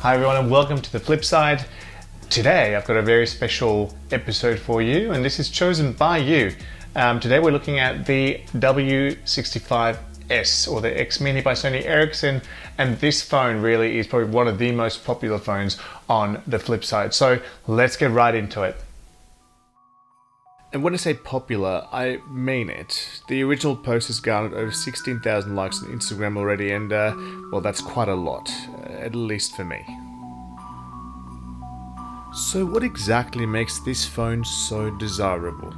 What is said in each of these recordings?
Hi everyone and welcome to the flip side. Today I've got a very special episode for you and this is chosen by you. Today we're looking at the W65S or the xmini by Sony Ericsson, and this phone really is probably one of the most popular phones on the flip side. So let's get right into it. And when I say popular, I mean it. The original post has garnered over 16,000 likes on Instagram already, and well, that's quite a lot, at least for me. So what exactly makes this phone so desirable?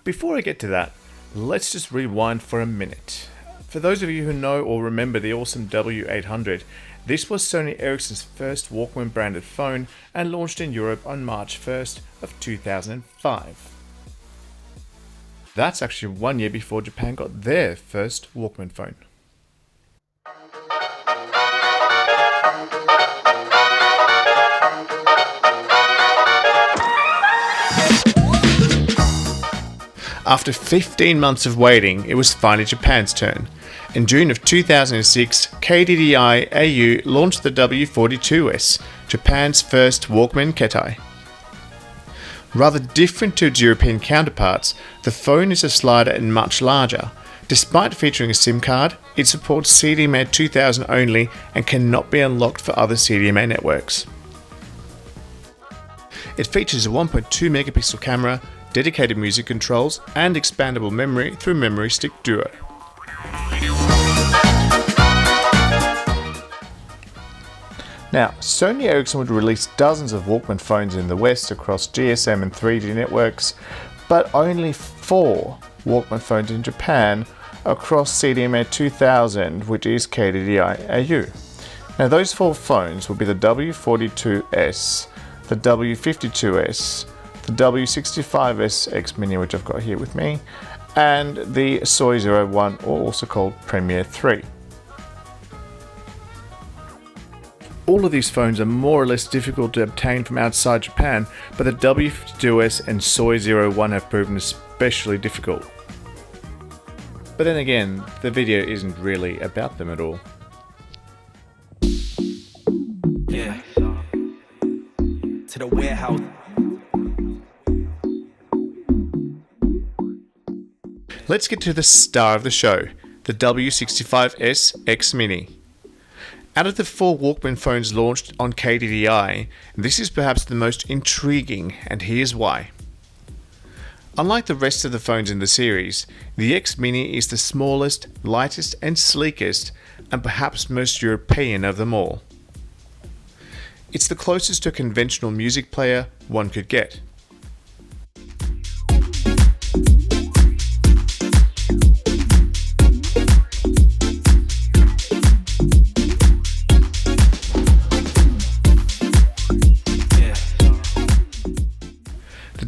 Before I get to that, let's just rewind for a minute. For those of you who know or remember the awesome W800, this was Sony Ericsson's first Walkman branded phone and launched in Europe on March 1st of 2005. That's actually 1 year before Japan got their first Walkman phone. After 15 months of waiting, it was finally Japan's turn. In June of 2006, KDDI AU launched the W42S, Japan's first Walkman Ketai. Rather different to its European counterparts, the phone is a slider and much larger. Despite featuring a SIM card, it supports CDMA 2000 only and cannot be unlocked for other CDMA networks. It features a 1.2 megapixel camera, dedicated music controls, and expandable memory through Memory Stick Duo. Now, Sony Ericsson would release dozens of Walkman phones in the West across GSM and 3G networks, but only 4 Walkman phones in Japan across CDMA 2000, which is KDDI AU. Now, those 4 phones will be the W42S, the W52S, the W65S xmini, which I've got here with me, and the Sony 01, or also called Premier 3. All of these phones are more or less difficult to obtain from outside Japan, but the W52S and Sony 01 have proven especially difficult. But then again, the video isn't really about them at all. Yeah. To the warehouse. Let's get to the star of the show, the W65S xmini. Out of the 4 Walkman phones launched on KDDI, this is perhaps the most intriguing, and here's why. Unlike the rest of the phones in the series, the xmini is the smallest, lightest and sleekest, and perhaps most European of them all. It's the closest to a conventional music player one could get.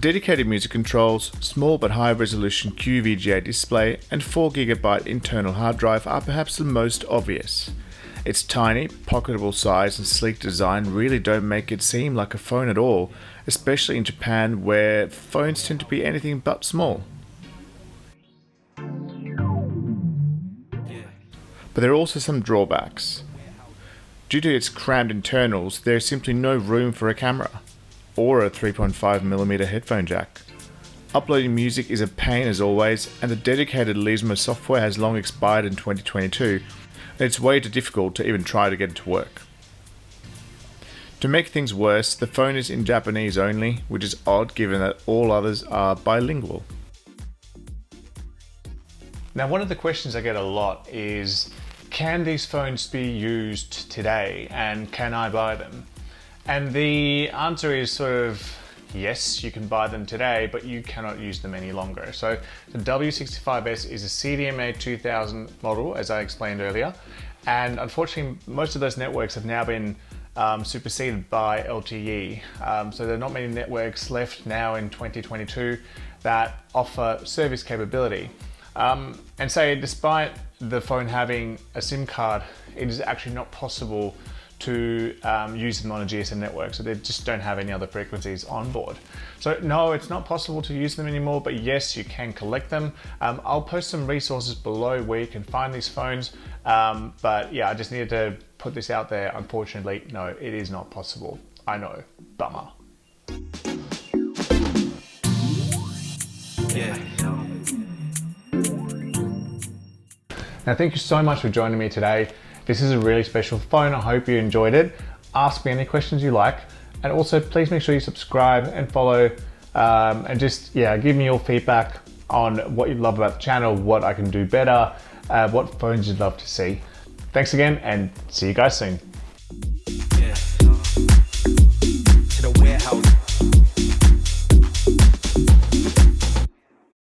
Dedicated music controls, small but high resolution QVGA display, and 4GB internal hard drive are perhaps the most obvious. Its tiny, pocketable size and sleek design really don't make it seem like a phone at all, especially in Japan where phones tend to be anything but small. But there are also some drawbacks. Due to its crammed internals, there is simply no room for a camera or a 3.5mm headphone jack. Uploading music is a pain as always, and the dedicated Lismo software has long expired in 2022, and it's way too difficult to even try to get it to work. To make things worse, the phone is in Japanese only, which is odd given that all others are bilingual. Now, one of the questions I get a lot is, can these phones be used today and can I buy them? And the answer is sort of yes, you can buy them today, but you cannot use them any longer. So the W65S is a CDMA 2000 model, as I explained earlier, and unfortunately most of those networks have now been superseded by LTE. So there are not many networks left now in 2022 that offer service capability. And say despite the phone having a SIM card, it is actually not possible to use them on a GSM network, so they just don't have any other frequencies on board. So no, it's not possible to use them anymore, but yes, you can collect them. I'll post some resources below where you can find these phones, but yeah, I just needed to put this out there. Unfortunately, no, it is not possible. I know, bummer. Yeah. Now, thank you so much for joining me today. This is a really special phone. I hope you enjoyed it. Ask me any questions you like. And also, please make sure you subscribe and follow, and just, yeah, give me your feedback on what you love about the channel, what I can do better, what phones you'd love to see. Thanks again, and see you guys soon.